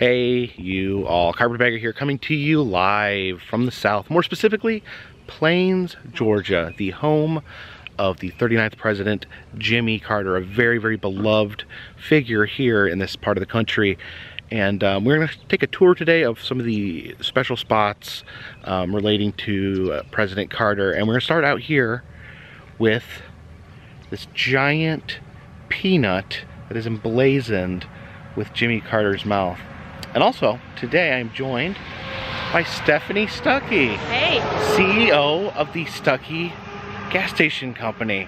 Hey, you all. Carpetbagger here, coming to you live from the South, more specifically, Plains, Georgia, the home of the 39th President, Jimmy Carter, a very, very beloved figure here in this part of the country. And we're going to take a tour today of some of the special spots relating to President Carter. And we're going to start out here with this giant peanut that is emblazoned with Jimmy Carter's mouth. And also, today I'm joined by Stephanie Stuckey. Hey! CEO of the Stuckey Gas Station Company.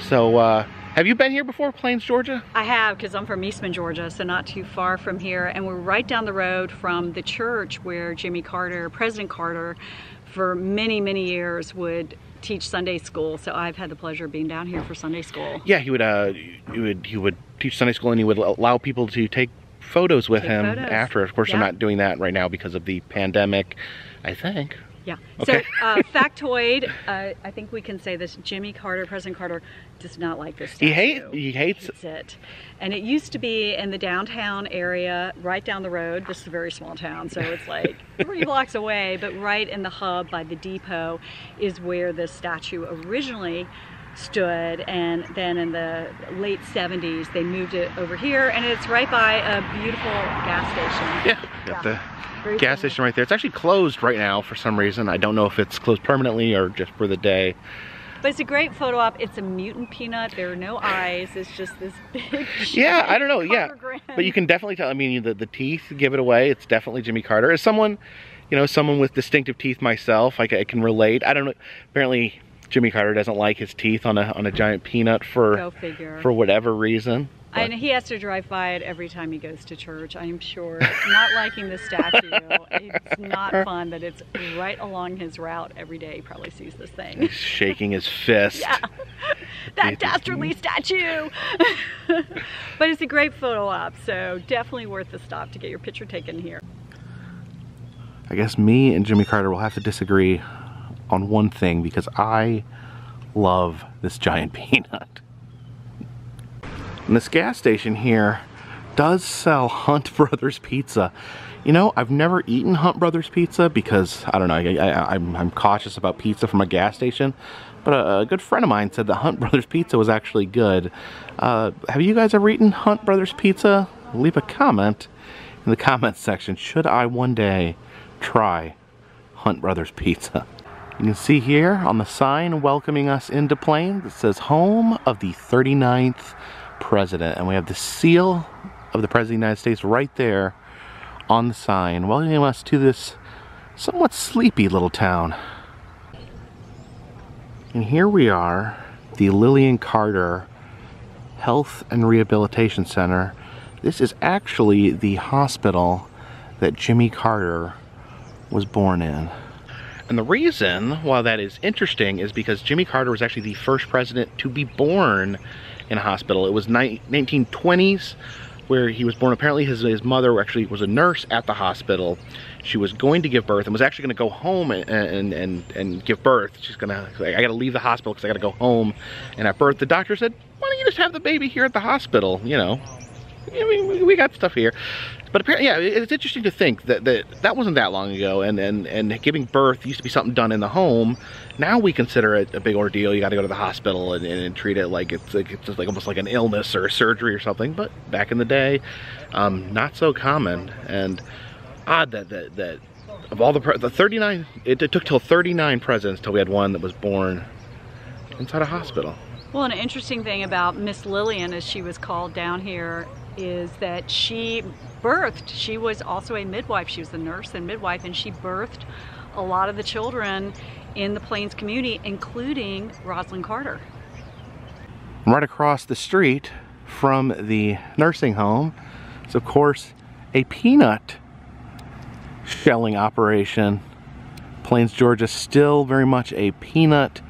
So, have you been here before, Plains, Georgia? I have, because I'm from Eastman, Georgia, so not too far from here. And we're right down the road from the church where Jimmy Carter, President Carter, for many, many years would teach Sunday school. So I've had the pleasure of being down here for Sunday school. Yeah, he would teach Sunday school, and he would allow people to take photos with him after. Of course, they're not doing that right now because of the pandemic, I think. Yeah. Okay. So, factoid, I think we can say this: Jimmy Carter, President Carter, does not like this statue. He hates it. And it used to be in the downtown area, right down the road. This is a very small town, so it's like 3 blocks away, but right in the hub by the depot is where this statue originally stood, and then in the late 70s they moved it over here, and it's right by a beautiful gas station. Yeah, got the gas station right there. It's actually closed right now for some reason. I don't know if it's closed permanently or just for the day. But it's a great photo op. It's a mutant peanut. There are no eyes. It's just this big yeah, I don't know, yeah. Grin. But you can definitely tell, I mean, the teeth give it away. It's definitely Jimmy Carter. As someone, you know, someone with distinctive teeth myself, I can relate. I don't know, apparently Jimmy Carter doesn't like his teeth on a giant peanut for whatever reason. And he has to drive by it every time he goes to church, I'm sure. Not liking the statue. It's not fun that it's right along his route every day. He probably sees this thing. He's shaking his fist. Yeah. That dastardly statue! But it's a great photo op, so definitely worth the stop to get your picture taken here. I guess me and Jimmy Carter will have to disagree on one thing, because I love this giant peanut. And this gas station here does sell Hunt Brothers Pizza. You know, I've never eaten Hunt Brothers Pizza because, I don't know, I'm cautious about pizza from a gas station. But a good friend of mine said that Hunt Brothers Pizza was actually good. Have you guys ever eaten Hunt Brothers Pizza? Leave a comment in the comments section. Should I one day try Hunt Brothers Pizza? You can see here on the sign welcoming us into Plains, it says home of the 39th President. And we have the seal of the President of the United States right there on the sign, welcoming us to this somewhat sleepy little town. And here we are, the Lillian Carter Health and Rehabilitation Center. This is actually the hospital that Jimmy Carter was born in. And the reason why that is interesting is because Jimmy Carter was actually the first president to be born in a hospital. It was 1920s where he was born. Apparently his mother actually was a nurse at the hospital. She was going to give birth and was actually going to go home and give birth. She's gonna, I gotta leave the hospital because I gotta go home and have birth. The doctor said, why don't you just have the baby here at the hospital, you know? I mean, we got stuff here. But apparently, yeah, it's interesting to think that wasn't that long ago, and giving birth used to be something done in the home. Now we consider it a big ordeal. You got to go to the hospital and treat it like it's just like almost like an illness or a surgery or something. But back in the day, not so common. And odd that of all the 39, it took till 39 presidents till we had one that was born inside a hospital. Well, an interesting thing about Miss Lillian, as she was called down here, is that she birthed. She was also a midwife. She was a nurse and midwife, and she birthed a lot of the children in the Plains community, including Rosalind Carter. Right across the street from the nursing home is, of course, a peanut shelling operation. Plains, Georgia, still very much a peanut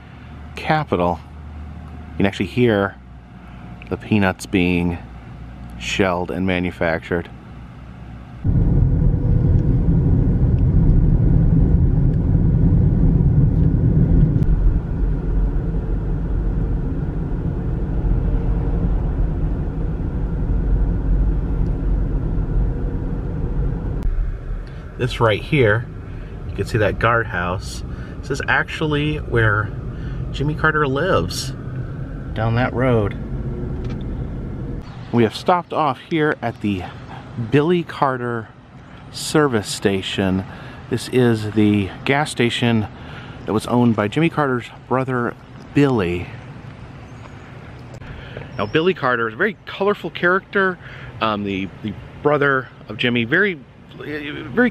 capital. You can actually hear the peanuts being shelled and manufactured. this right here, you can see that guardhouse. This is actually where Jimmy Carter lives, down that road. We have stopped off here at the Billy Carter service station. This is the gas station that was owned by Jimmy Carter's brother, Billy. Now, Billy Carter is a very colorful character. The brother of Jimmy, very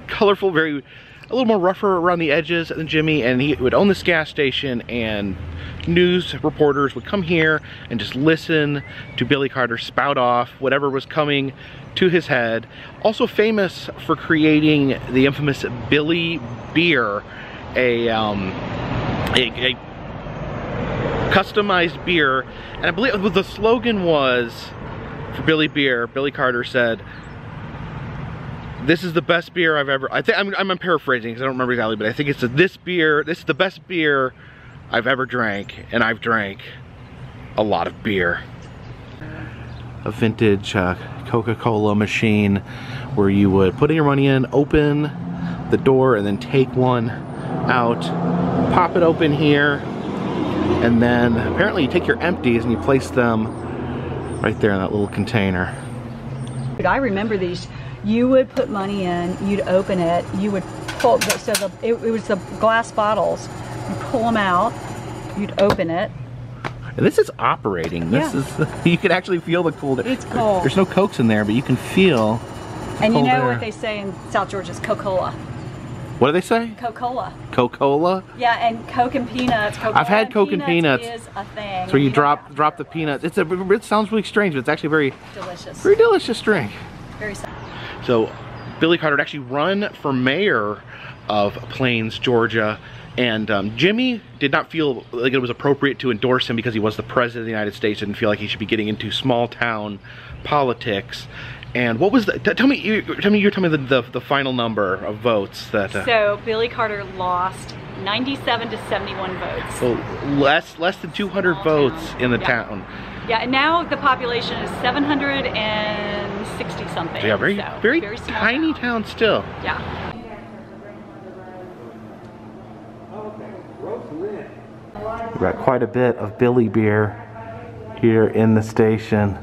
colorful, a little more rougher around the edges than Jimmy, and he would own this gas station, and news reporters would come here and just listen to Billy Carter spout off whatever was coming to his head. Also famous for creating the infamous Billy beer, a customized beer, and I believe the slogan was for Billy beer. Billy Carter said, "This is the best beer I've ever." I'm paraphrasing because I don't remember exactly, but I think it's this is the best beer I've ever drank, and I've drank a lot of beer. A vintage Coca-Cola machine where you would put in your money in, open the door, and then take one out, pop it open here, and then apparently you take your empties and you place them right there in that little container. I remember these. You would put money in, you'd open it, you would pull, so it was the glass bottles. You pull them out, you'd open it. And this is operating. This is, you can actually feel the cold. It's cold. There's no Cokes in there, but you can feel the And you know cold air. what they say in South Georgia is Coca-Cola. What do they say? Coca-Cola. Coca-Cola? Yeah, and Coke and peanuts. I've had Coke and peanuts. Is a thing. So you drop the peanuts. It sounds really strange, but it's actually very delicious drink. Very simple. So Billy Carter had actually run for mayor of Plains, Georgia, and Jimmy did not feel like it was appropriate to endorse him because he was the president of the United States. Didn't feel like he should be getting into small town politics. And what was the? Tell me the final number of votes that. So Billy Carter lost 97 to 71 votes. So less than 200 votes in the town. Yeah, and now the population is 760 something. So yeah, very small tiny town still. Yeah. We've got quite a bit of Billy beer here in the station.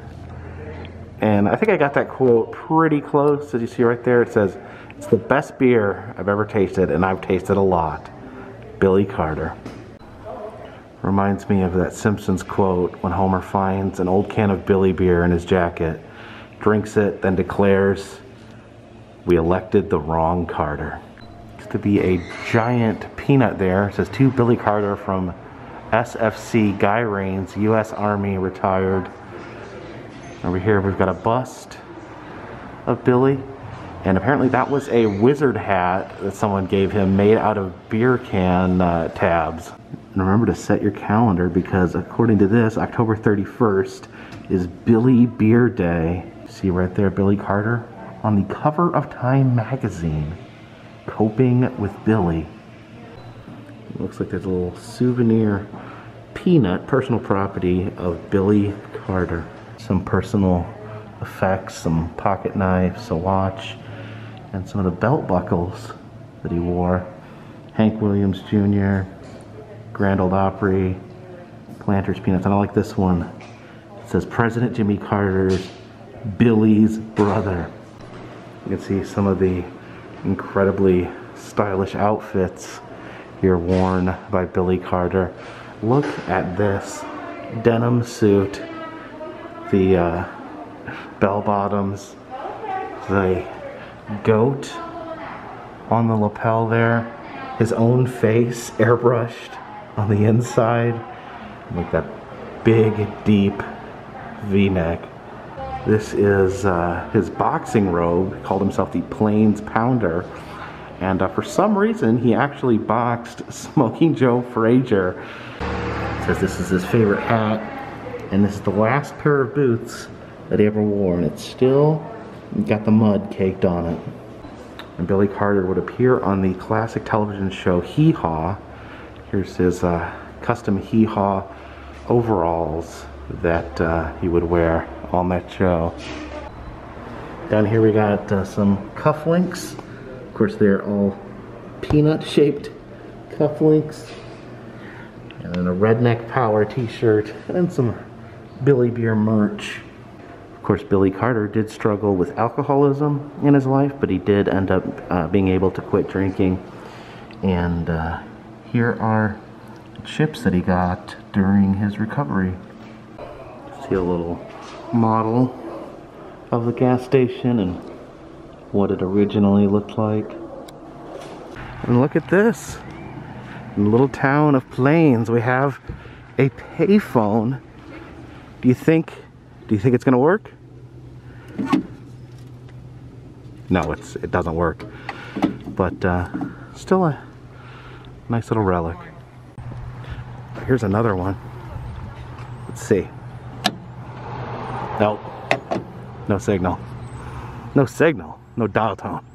And I think I got that quote pretty close. As you see right there, it says, "It's the best beer I've ever tasted, and I've tasted a lot. Billy Carter." Reminds me of that Simpsons quote when Homer finds an old can of Billy beer in his jacket, drinks it, then declares, "We elected the wrong Carter." Used to be a giant peanut there. It says, "To Billy Carter from SFC Guy Raines, U.S. Army, retired." Over here we've got a bust of Billy, and apparently that was a wizard hat that someone gave him made out of beer can tabs. And remember to set your calendar because according to this, October 31st is Billy Beer Day. See right there, Billy Carter on the cover of Time magazine, coping with Billy. It looks like there's a little souvenir peanut, personal property of Billy Carter. Some personal effects, some pocket knives, a watch, and some of the belt buckles that he wore. Hank Williams Jr., Grand Ole Opry, Planters Peanuts, and I like this one. It says President Jimmy Carter's Billy's brother. You can see some of the incredibly stylish outfits here worn by Billy Carter. Look at this denim suit, the bell bottoms, the goat on the lapel there, his own face airbrushed on the inside, like that big deep V-neck. This is his boxing robe. He called himself the Plains Pounder, and for some reason he actually boxed Smoking Joe Frazier. Says this is his favorite hat, and this is the last pair of boots that he ever wore, and it's still got the mud caked on it. And Billy Carter would appear on the classic television show Hee Haw. Here's his custom Hee Haw overalls that he would wear on that show. Down here we got some cufflinks course, they're all peanut-shaped cufflinks. And then a Redneck Power t-shirt. And then some Billy Beer merch. Of course, Billy Carter did struggle with alcoholism in his life, but he did end up being able to quit drinking. And here are chips that he got during his recovery. See a little model of the gas station and what it originally looked like. And look at this. In the little town of Plains, we have a payphone. Do you think it's gonna work? No, it doesn't work. But still a nice little relic. Here's another one. Let's see. Nope. No signal. No signal. No dial tone.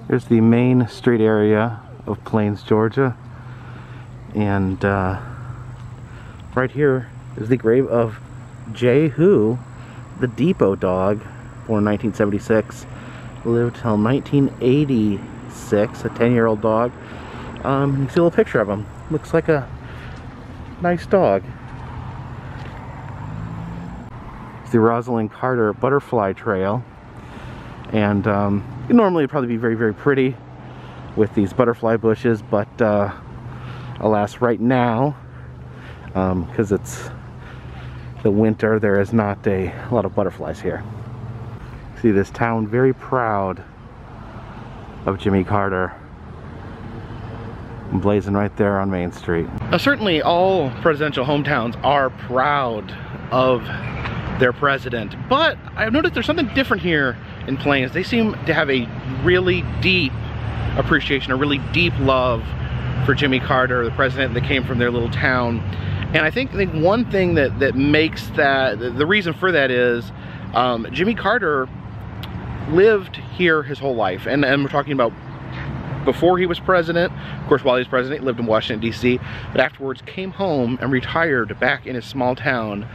Here's the main street area of Plains, Georgia. And right here is the grave of J. Who, the depot dog, born in 1976. Lived till 1986, a 10-year-old dog. You can see a little picture of him. Looks like a nice dog. It's the Rosalind Carter Butterfly Trail. And normally it'd probably be very, very pretty with these butterfly bushes, but alas, right now, because it's the winter, there is not a lot of butterflies here. See this town very proud of Jimmy Carter, blazing right there on Main Street. Now, certainly all presidential hometowns are proud of their president, but I've noticed there's something different here in Plains. They seem to have a really deep appreciation, a really deep love for Jimmy Carter, the president that came from their little town. And I think one thing that makes that, the reason for that is Jimmy Carter lived here his whole life. And we're talking about before he was president. Of course, while he was president, he lived in Washington, D.C., but afterwards came home and retired back in his small town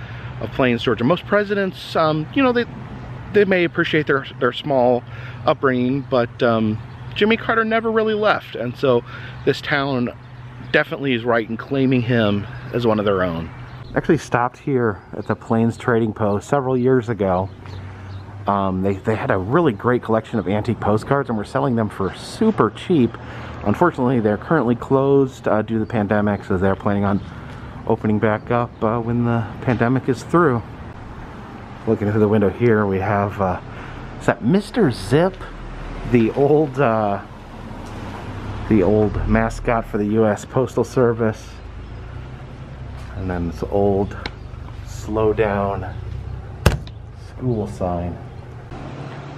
of Plains, Georgia. Most presidents, you know, they may appreciate their small upbringing, but Jimmy Carter never really left. And so this town definitely is right in claiming him as one of their own. Actually stopped here at the Plains Trading Post several years ago. They had a really great collection of antique postcards and were selling them for super cheap. Unfortunately, they're currently closed due to the pandemic, so they're planning on opening back up when the pandemic is through. Looking through the window here, we have is that Mr. Zip, the old mascot for the U.S. Postal Service, and then this old slow down school sign.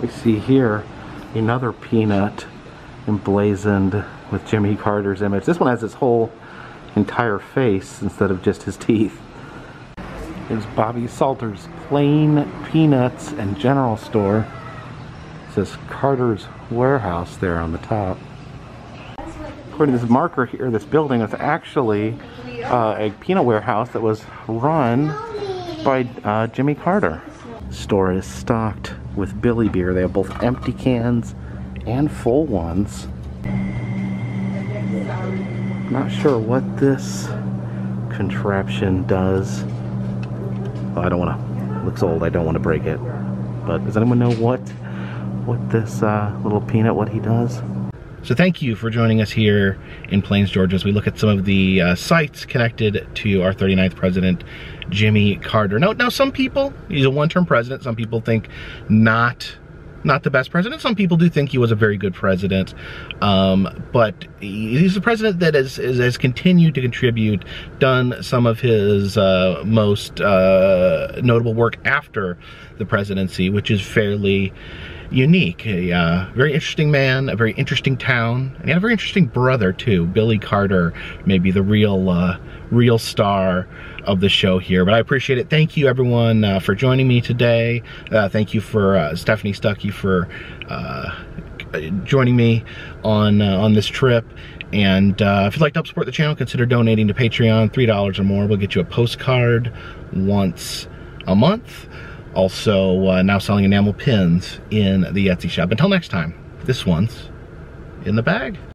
We see here another peanut emblazoned with Jimmy Carter's image. This one has his whole entire face instead of just his teeth. Here's Bobby Salter's Plain Peanuts and General Store. It says Carter's Warehouse there on the top. According to this marker here, this building is actually a peanut warehouse that was run by Jimmy Carter. The store is stocked with Billy Beer. They have both empty cans and full ones. Not sure what this contraption does. Oh, I don't want to, it looks old, I don't want to break it. But does anyone know what this little peanut, what he does? So thank you for joining us here in Plains, Georgia, as we look at some of the sites connected to our 39th president, Jimmy Carter. Now some people, he's a one-term president. Some people think not the best president. Some people do think he was a very good president. But he's a president that has continued to contribute, done some of his most notable work after the presidency, which is fairly unique. A very interesting man, a very interesting town, and he had a very interesting brother too. Billy Carter, maybe the real star of the show here. But I appreciate it. Thank you everyone for joining me today. Thank you for Stephanie Stuckey for joining me on this trip. And if you'd like to help support the channel, consider donating to Patreon. $3 or more will get you a postcard once a month. Also, now selling enamel pins in the Etsy shop. Until next time, this one's in the bag.